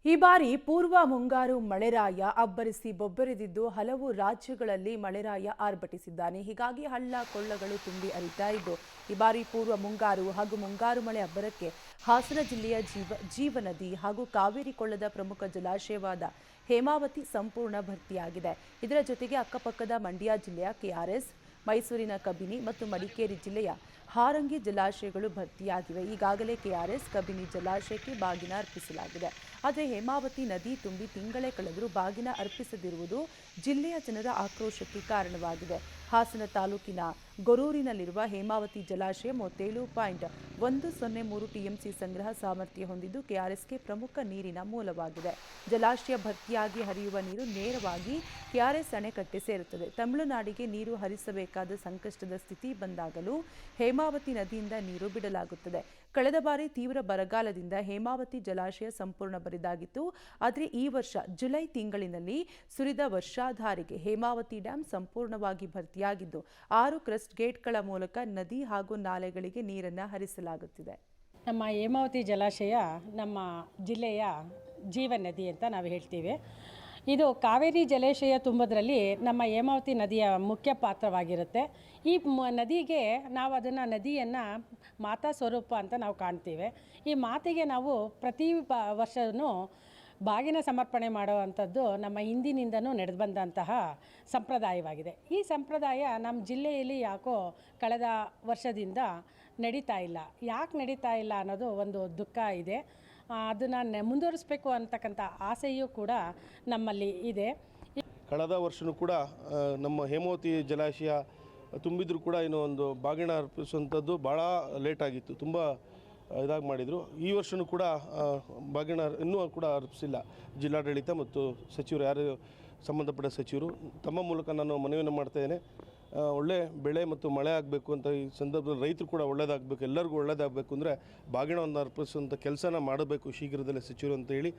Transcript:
ಈ ಬಾರಿ ಪೂರ್ವ ಮುಂಗಾರು ಮಳೆರಾಯ ಅಬ್ಬರಿಸಿ ಬೊಬ್ಬರಿದಿದ್ದು ಹಲವು ರಾಜ್ಯಗಳಲ್ಲಿ ಮಳೆರಾಯ ಆರ್ಭಟಿಸಿದ್ದಾನೆ. ಹೀಗಾಗಿ ಹಳ್ಳ ಕೊಳ್ಳಗಳು ತುಂಬಿ ಹರಿತಾ ಇದ್ದು ಈ ಬಾರಿ ಪೂರ್ವ ಮುಂಗಾರು ಹಾಗೂ ಮುಂಗಾರು ಮಳೆ ಅಬ್ಬರಕ್ಕೆ ಹಾಸನ ಜಿಲ್ಲೆಯ ಜೀವನದಿ ಹಾಗೂ ಕಾವೇರಿ ಕೊಳ್ಳದ ಪ್ರಮುಖ ಜಲಾಶಯವಾದ ಹೇಮಾವತಿ ಸಂಪೂರ್ಣ ಭರ್ತಿಯಾಗಿದೆ. ಇದರ ಜೊತೆಗೆ ಅಕ್ಕಪಕ್ಕದ ಮಂಡ್ಯ ಜಿಲ್ಲೆಯ ಕೆಆರ್ಎಸ್, ಮೈಸೂರಿನ ಕಬಿನಿ ಮತ್ತು ಮಡಿಕೇರಿ ಜಿಲ್ಲೆಯ ಹಾರಂಗಿ ಜಲಾಶಯಗಳು ಭರ್ತಿಯಾಗಿವೆ. ಈಗಾಗಲೇ ಕೆಆರ್ಎಸ್, ಕಬಿನಿ ಜಲಾಶಯಕ್ಕೆ ಬಾಗಿನ ಅರ್ಪಿಸಲಾಗಿದೆ. ಆದರೆ ಹೇಮಾವತಿ ನದಿ ತುಂಬಿ ತಿಂಗಳೇ ಕಳೆದರೂ ಬಾಗಿನ ಅರ್ಪಿಸದಿರುವುದು ಜಿಲ್ಲೆಯ ಜನರ ಆಕ್ರೋಶಕ್ಕೆ ಕಾರಣವಾಗಿದೆ. ಹಾಸನ ತಾಲೂಕಿನ ಗೊರೂರಿನಲ್ಲಿರುವ ಹೇಮಾವತಿ ಜಲಾಶಯ 37.103 ಟಿಎಂಸಿ ಸಂಗ್ರಹ ಸಾಮರ್ಥ್ಯ ಹೊಂದಿದ್ದು ಕೆಆರ್ಎಸ್ಗೆ ಪ್ರಮುಖ ನೀರಿನ ಮೂಲವಾಗಿದೆ. ಜಲಾಶಯ ಭರ್ತಿಯಾಗಿ ಹರಿಯುವ ನೀರು ನೇರವಾಗಿ ಕೆಆರ್ಎಸ್ ಅಣೆಕಟ್ಟೆ ಸೇರುತ್ತದೆ. ತಮಿಳುನಾಡಿಗೆ ನೀರು ಹರಿಸಬೇಕಾದ ಸಂಕಷ್ಟದ ಸ್ಥಿತಿ ಬಂದಾಗಲೂ ಹೇಮಾವತಿ ನದಿಯಿಂದ ನೀರು ಬಿಡಲಾಗುತ್ತದೆ. ಕಳೆದ ಬಾರಿ ತೀವ್ರ ಬರಗಾಲದಿಂದ ಹೇಮಾವತಿ ಜಲಾಶಯ ಸಂಪೂರ್ಣ ಬರಿದಾಗಿತ್ತು. ಆದರೆ ಈ ವರ್ಷ ಜುಲೈ ತಿಂಗಳಿನಲ್ಲಿ ಸುರಿದ ವರ್ಷಾಧಾರೆಗೆ ಹೇಮಾವತಿ ಡ್ಯಾಂ ಸಂಪೂರ್ಣವಾಗಿ ಭರ್ತಿಯಾಗಿದ್ದು 6 ಕ್ರಸ್ಟ್ ಗೇಟ್ಗಳ ಮೂಲಕ ನದಿ ಹಾಗೂ ನಾಲೆಗಳಿಗೆ ನೀರನ್ನು ಹರಿಸಲಾಗುತ್ತಿದೆ. ನಮ್ಮ ಹೇಮಾವತಿ ಜಲಾಶಯ ನಮ್ಮ ಜಿಲ್ಲೆಯ ಜೀವನ ನದಿ ಅಂತ ನಾವು ಹೇಳ್ತೀವಿ. ಇದು ಕಾವೇರಿ ಜಲಾಶಯ ತುಂಬೋದ್ರಲ್ಲಿ ನಮ್ಮ ಹೇಮಾವತಿ ನದಿಯ ಮುಖ್ಯ ಪಾತ್ರವಾಗಿರುತ್ತೆ. ಈ ನದಿಗೆ ನಾವು ನದಿಯನ್ನು ಮಾತಾ ಸ್ವರೂಪ ಅಂತ ನಾವು ಕಾಣ್ತೀವಿ. ಈ ಮಾತೆಗೆ ನಾವು ಪ್ರತಿ ವರ್ಷವೂ ಬಾಗಿನ ಸಮರ್ಪಣೆ ಮಾಡುವಂಥದ್ದು ನಮ್ಮ ಹಿಂದಿನಿಂದನೂ ನಡೆದು ಬಂದಂತಹ ಸಂಪ್ರದಾಯವಾಗಿದೆ. ಈ ಸಂಪ್ರದಾಯ ನಮ್ಮ ಜಿಲ್ಲೆಯಲ್ಲಿ ಯಾಕೋ ಕಳೆದ ವರ್ಷದಿಂದ ನಡೀತಾ ಇಲ್ಲ. ಯಾಕೆ ನಡೀತಾ ಇಲ್ಲ ಅನ್ನೋದು ಒಂದು ದುಃಖ ಇದೆ. ಅದನ್ನು ಮುಂದುವರಿಸಬೇಕು ಅಂತಕ್ಕಂಥ ಆಸೆಯೂ ಕೂಡ ನಮ್ಮಲ್ಲಿ ಇದೆ. ಕಳೆದ ವರ್ಷವೂ ಕೂಡ ನಮ್ಮ ಹೇಮಾವತಿ ಜಲಾಶಯ ತುಂಬಿದ್ರೂ ಕೂಡ ಇನ್ನೂ ಒಂದು ಬಾಗಿನ ಅರ್ಪಿಸುವಂಥದ್ದು ಭಾಳ ಲೇಟಾಗಿತ್ತು, ತುಂಬ ಇದಾಗಿ ಮಾಡಿದರು. ಈ ವರ್ಷವೂ ಕೂಡ ಬಾಗಿನ ಇನ್ನೂ ಕೂಡ ಅರ್ಪಿಸಿಲ್ಲ. ಜಿಲ್ಲಾಡಳಿತ ಮತ್ತು ಸಚಿವರು, ಯಾರು ಸಂಬಂಧಪಟ್ಟ ಸಚಿವರು, ತಮ್ಮ ಮೂಲಕ ನಾನು ಮನವಿಯನ್ನು ಮಾಡ್ತಾಯಿದ್ದೇನೆ. ಒಳ್ಳೆ ಬೆಳೆ ಮತ್ತು ಮಳೆ ಆಗಬೇಕು ಅಂತ ಈ ಸಂದರ್ಭದಲ್ಲಿ ರೈತರು ಕೂಡ ಒಳ್ಳೆಯದಾಗಬೇಕು, ಎಲ್ಲರಿಗೂ ಒಳ್ಳೆಯದಾಗಬೇಕು ಅಂದರೆ ಬಾಗಿಣವನ್ನು ಅರ್ಪಿಸುವಂಥ ಕೆಲಸನ ಮಾಡಬೇಕು ಶೀಘ್ರದಲ್ಲೇ ಸಚಿವರು ಅಂತ ಹೇಳಿ